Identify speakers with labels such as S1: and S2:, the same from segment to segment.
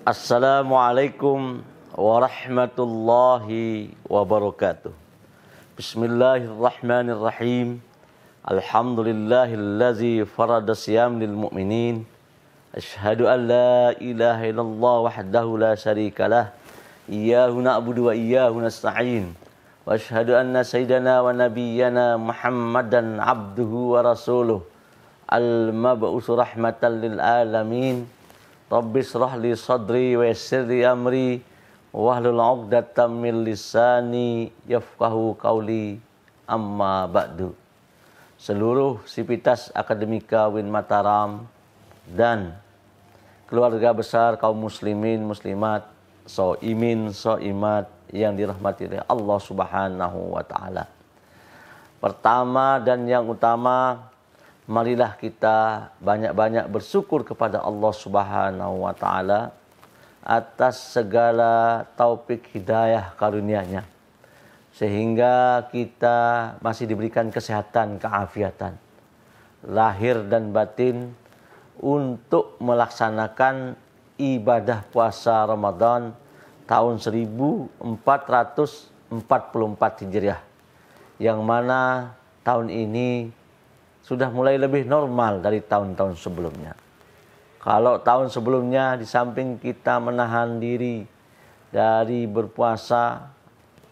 S1: Assalamualaikum warahmatullahi wabarakatuh. Bismillahirrahmanirrahim. Alhamdulillahillazi farada siyam lil mu'minin. Asyhadu an la ilaha illallah wahdahu la syarikalah. Iyyahu na'budu wa iyyahu nasta'in. Wa asyhadu anna sayyidana wa nabiyyana Muhammadan abduhu wa rasuluh. Al-mab'usu rahmatan lil alamin. Rabbi shrah li sadri wa yassir li amri wahlul 'uqdatam min lisani yafqahu qauli, amma ba'du. Seluruh sivitas akademika Win Mataram dan keluarga besar kaum muslimin muslimat, soimin soimat yang dirahmati oleh Allah Subhanahu wa taala. Pertama dan yang utama, marilah kita banyak-banyak bersyukur kepada Allah Subhanahu wa taala atas segala taufik hidayah karunia-Nya, sehingga kita masih diberikan kesehatan, keafiatan lahir dan batin untuk melaksanakan ibadah puasa Ramadan tahun 1444 Hijriah, yang mana tahun ini sudah mulai lebih normal dari tahun-tahun sebelumnya. Kalau tahun sebelumnya di samping kita menahan diri dari berpuasa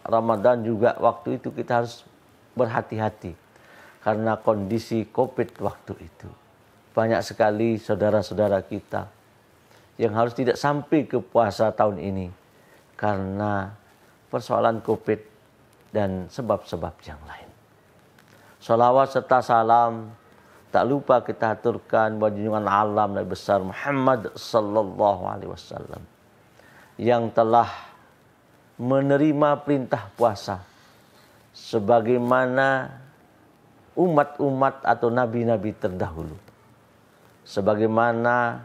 S1: Ramadan, juga waktu itu kita harus berhati-hati karena kondisi Covid waktu itu. Banyak sekali saudara-saudara kita yang harus tidak sampai ke puasa tahun ini karena persoalan Covid dan sebab-sebab yang lain. Salawat serta salam tak lupa kita aturkan buat junjungan alam Nabi besar Muhammad sallallahu alaihi wasallam yang telah menerima perintah puasa sebagaimana umat-umat atau nabi-nabi terdahulu, sebagaimana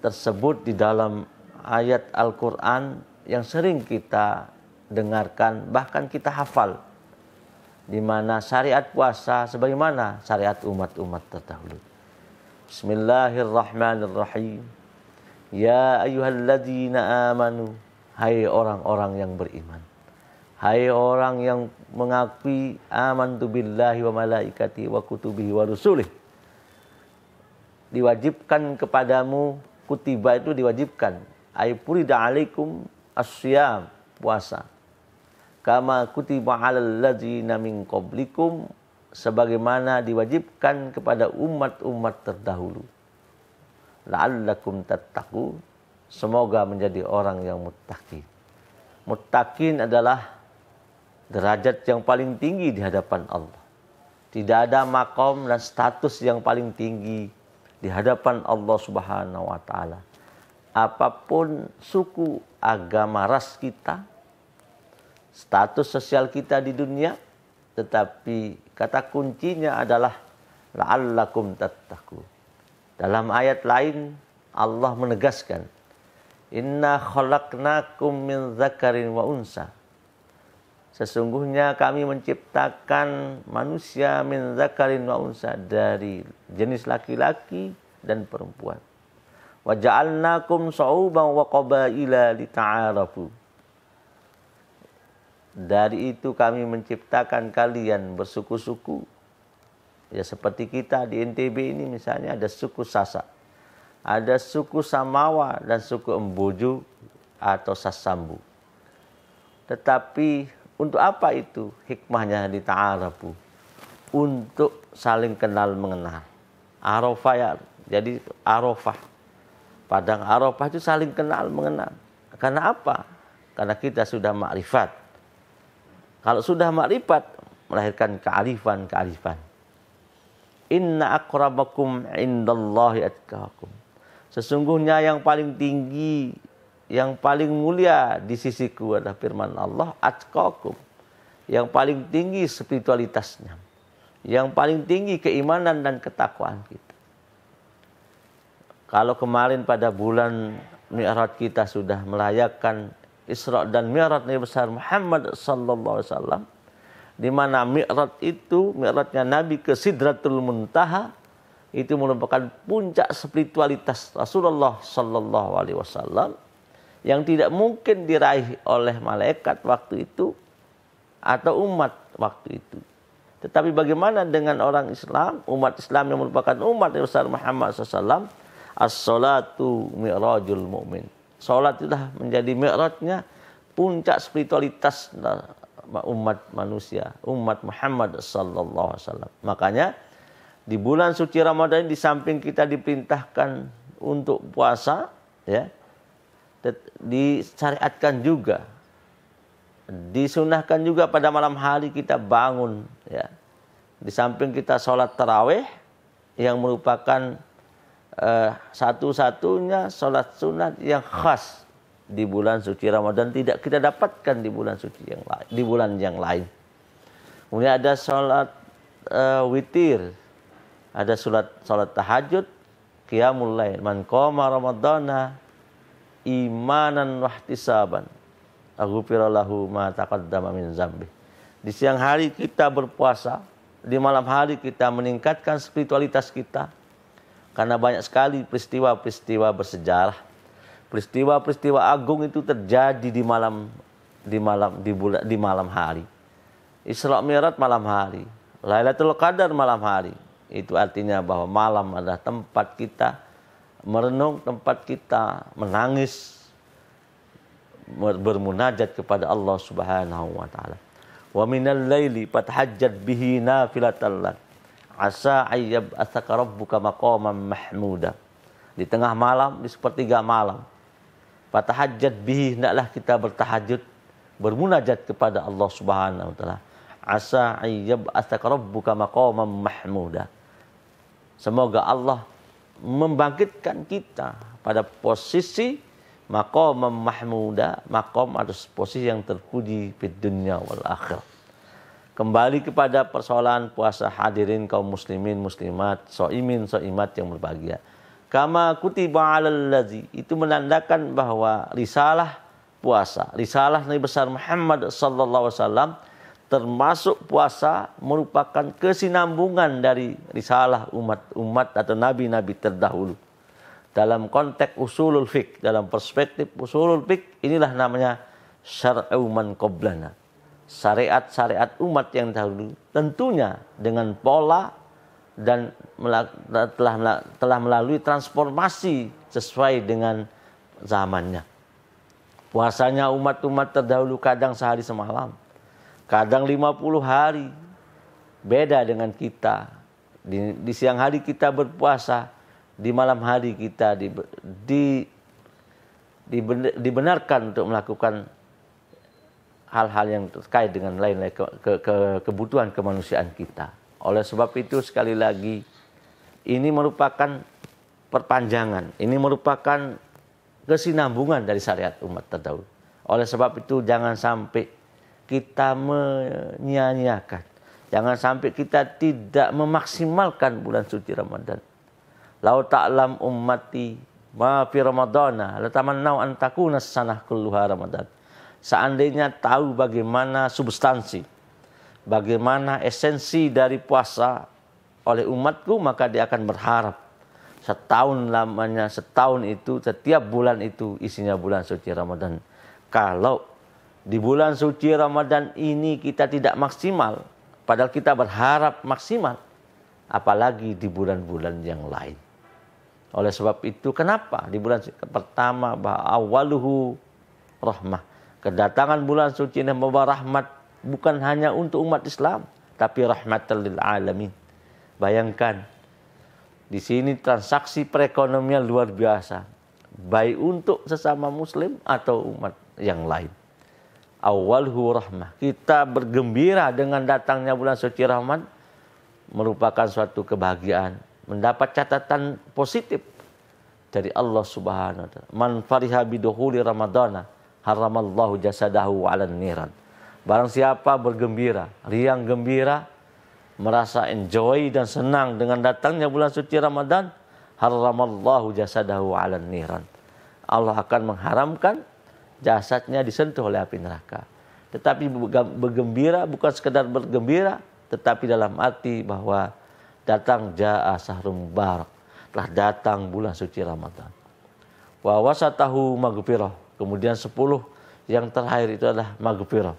S1: tersebut di dalam ayat Al-Quran yang sering kita dengarkan, bahkan kita hafal, di mana syariat puasa sebagaimana syariat umat-umat terdahulu. Bismillahirrahmanirrahim. Ya ayyuhalladzina amanu, hai orang-orang yang beriman, hai orang yang mengakui amantu billahi wa malaikati wa kutubihi wa rusulih. Diwajibkan kepadamu, kutiba itu diwajibkan, ay furida alaikum as-syiyam, puasa. Kama kutiba 'alal ladzina min qablikum, sebagaimana diwajibkan kepada umat-umat terdahulu. La'allakum tattaqun, semoga menjadi orang yang muttaqin. Muttaqin adalah derajat yang paling tinggi di hadapan Allah. Tidak ada makom dan status yang paling tinggi di hadapan Allah Subhanahu wa taala. Apapun suku, agama, ras kita, status sosial kita di dunia, tetapi kata kuncinya adalah la'allakum tattaqun. Dalam ayat lain Allah menegaskan, inna khalaqnakum min dzakarin wa unsa, sesungguhnya kami menciptakan manusia min dzakarin wa unsa, dari jenis laki-laki dan perempuan. Wa ja'alnakum syu'uban wa qabaila lita'arafu, dari itu kami menciptakan kalian bersuku-suku. Ya, seperti kita di NTB ini misalnya ada suku Sasak, ada suku Samawa dan suku Embojo atau Sasambu. Tetapi untuk apa itu? Hikmahnya di ta'arafu, untuk saling kenal mengenal. Arafah ya, jadi Arafah, padang Arafah itu saling kenal mengenal. Karena apa? Karena kita sudah makrifat. Kalau sudah makrifat, melahirkan kearifan-kearifan. Inna akramakum indallahi atqakum, sesungguhnya yang paling tinggi, yang paling mulia di sisiku adalah firman Allah, atqakum, yang paling tinggi spiritualitasnya, yang paling tinggi keimanan dan ketakwaan kita. Kalau kemarin pada bulan Mi'raj kita sudah merayakan Isra dan Mi'raj Nabi besar Muhammad sallallahu alaihi wasallam, di mana Mi'raj itu, Mi'rajnya Nabi ke Sidratul Muntaha, itu merupakan puncak spiritualitas Rasulullah sallallahu alaihi wasallam. yang tidak mungkin diraih oleh malaikat waktu itu atau umat waktu itu. Tetapi bagaimana dengan orang Islam, umat Islam yang merupakan umat besar Muhammad SAW? As-salatu mi'rajul mu'min. Salat itulah menjadi mi'rajnya, puncak spiritualitas umat manusia, umat Muhammad sallallahu alaihi wasallam. Makanya di bulan suci Ramadan di samping kita diperintahkan untuk puasa, ya, disyariatkan juga, disunahkan juga pada malam hari kita bangun, ya. Di samping kita sholat tarawih yang merupakan satu-satunya sholat sunat yang khas di bulan suci Ramadan, tidak kita dapatkan di bulan suci yang lain, di bulan yang lain. Kemudian ada sholat witir, ada sholat tahajud, qiyamul lail. Man qama ramadhana imanan wahtisaban aghfira lahu ma taqaddama min dzambi. Di siang hari kita berpuasa, di malam hari kita meningkatkan spiritualitas kita. Karena banyak sekali peristiwa-peristiwa bersejarah, peristiwa-peristiwa agung itu terjadi di malam hari. Isra Mi'raj malam hari, Lailatul Qadar malam hari. Itu artinya bahwa malam adalah tempat kita merenung, tempat kita menangis, bermunajat kepada Allah Subhanahu wa taala. Wa minal laili fatahajjat bihi nafilatan lak asa ayyab atsaka rabbuka maqaman mahmuda. Di tengah malam, di sepertiga malam, fatahajjat bihi, hendaklah kita bertahajud, bermunajat kepada Allah Subhanahu wa taala. Asa ayyab atsaka rabbuka maqaman mahmuda. Semoga Allah membangkitkan kita pada posisi maqaman mahmuda, maqam atau posisi yang terpuji di dunia wal akhirah. Kembali kepada persoalan puasa, hadirin kaum muslimin muslimat, shaimin shaimat yang berbahagia. Kama kutiba 'alal ladzi, itu menandakan bahwa risalah puasa, risalah Nabi besar Muhammad sallallahu alaihi wasallam, termasuk puasa merupakan kesinambungan dari risalah umat-umat atau nabi-nabi terdahulu. Dalam konteks usulul fiqh, dalam perspektif usulul fiqh, inilah namanya syar'u man qablana. Syariat-syariat umat yang dahulu, tentunya dengan pola dan telah melalui transformasi sesuai dengan zamannya. Puasanya umat-umat terdahulu kadang sehari semalam, kadang 50 hari, beda dengan kita. Di siang hari kita berpuasa, di malam hari kita dibenarkan untuk melakukan hal-hal yang terkait dengan lain-lain kebutuhan kemanusiaan kita. Oleh sebab itu sekali lagi, ini merupakan perpanjangan, ini merupakan kesinambungan dari syariat umat terdahulu. Oleh sebab itu jangan sampai kita menyia-nyiakan, jangan sampai kita tidak memaksimalkan bulan suci Ramadan. Lau ta'lam ummati ma fi ramadana la tamannau an takuna sanah kulluha Ramadan. Seandainya tahu bagaimana substansi, bagaimana esensi dari puasa oleh umatku, maka dia akan berharap setahun lamanya, setahun itu, setiap bulan itu isinya bulan suci Ramadan. Kalau di bulan suci Ramadan ini kita tidak maksimal, padahal kita berharap maksimal, apalagi di bulan-bulan yang lain. Oleh sebab itu, kenapa di bulan pertama bahwa awaluhu rahmah, kedatangan bulan suci ini membawa rahmat bukan hanya untuk umat Islam, tapi rahmatan lil alamin. Bayangkan, di sini transaksi perekonomian luar biasa, baik untuk sesama muslim atau umat yang lain. Awalhu rahmah, kita bergembira dengan datangnya bulan suci Ramadan merupakan suatu kebahagiaan, mendapat catatan positif dari Allah Subhanahu wa taala. Man fariha bidukhuli ramadana haramallahu jasadahu 'alan niran. Barang siapa bergembira, riang gembira, merasa enjoy dan senang dengan datangnya bulan suci Ramadan, haramallahu jasadahu 'alan niran. Allah akan mengharamkan jasadnya disentuh oleh api neraka. Tetapi bergembira bukan sekedar bergembira, tetapi dalam arti bahwa datang jaa sahrum mubarak, telah datang bulan suci Ramadan. Wa wasatahu maghfirah, Kemudian 10 yang terakhir itu adalah maghfirah,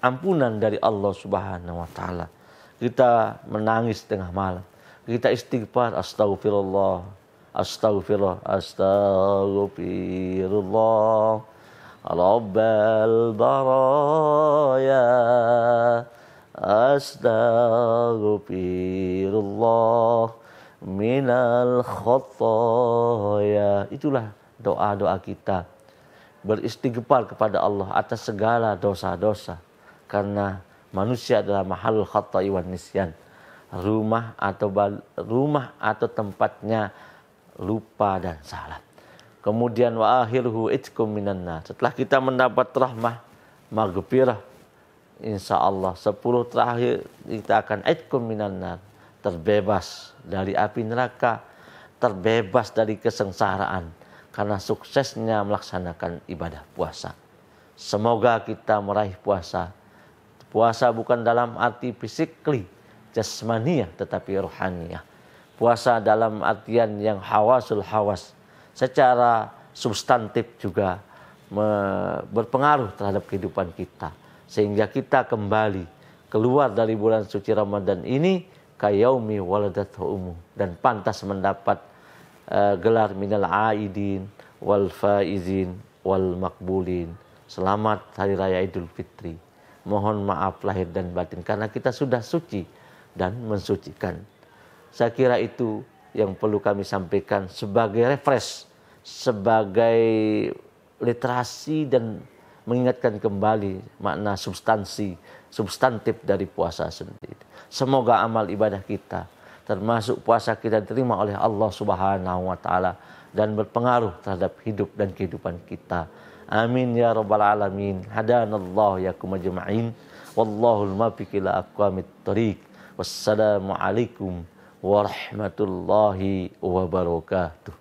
S1: ampunan dari Allah Subhanahu wa taala. Kita menangis tengah malam, kita istighfar, astagfirullah, astagfirullah, astagfirullah, Rabbal baraya, astagfirullah minal khotoya. Itulah doa-doa kita, beristighfar kepada Allah atas segala dosa-dosa, karena manusia adalah mahalul khata'i wan nisyan, rumah atau tempatnya lupa dan salah. Kemudian wa akhiruhu itqum minan nar. Setelah kita mendapat rahmah, maghfirah, insyaallah 10 terakhir kita akan itqum minan nar, terbebas dari api neraka, terbebas dari kesengsaraan karena suksesnya melaksanakan ibadah puasa. Semoga kita meraih puasa. Puasa bukan dalam arti fisikly, jasmaniyah, tetapi rohaniyah. Puasa dalam artian yang hawasul hawas, secara substantif juga berpengaruh terhadap kehidupan kita. Sehingga kita kembali keluar dari bulan suci Ramadan ini kayaumi waladathu ummu, dan pantas mendapat gelar minal aidin wal faizin wal makbulin. Selamat Hari Raya Idul Fitri. Mohon maaf lahir dan batin karena kita sudah suci dan mensucikan. Saya kira itu yang perlu kami sampaikan sebagai refresh, sebagai literasi dan mengingatkan kembali makna substantif dari puasa sendiri. Semoga amal ibadah kita, termasuk puasa kita, diterima oleh Allah Subhanahu wa taala dan berpengaruh terhadap hidup dan kehidupan kita. Amin ya rabbal alamin. Hadanallahu yakum ajma'in. Wallahul muwaffiq ila aqwamit thoriq. Wassalamu alaikum warahmatullahi wabarakatuh.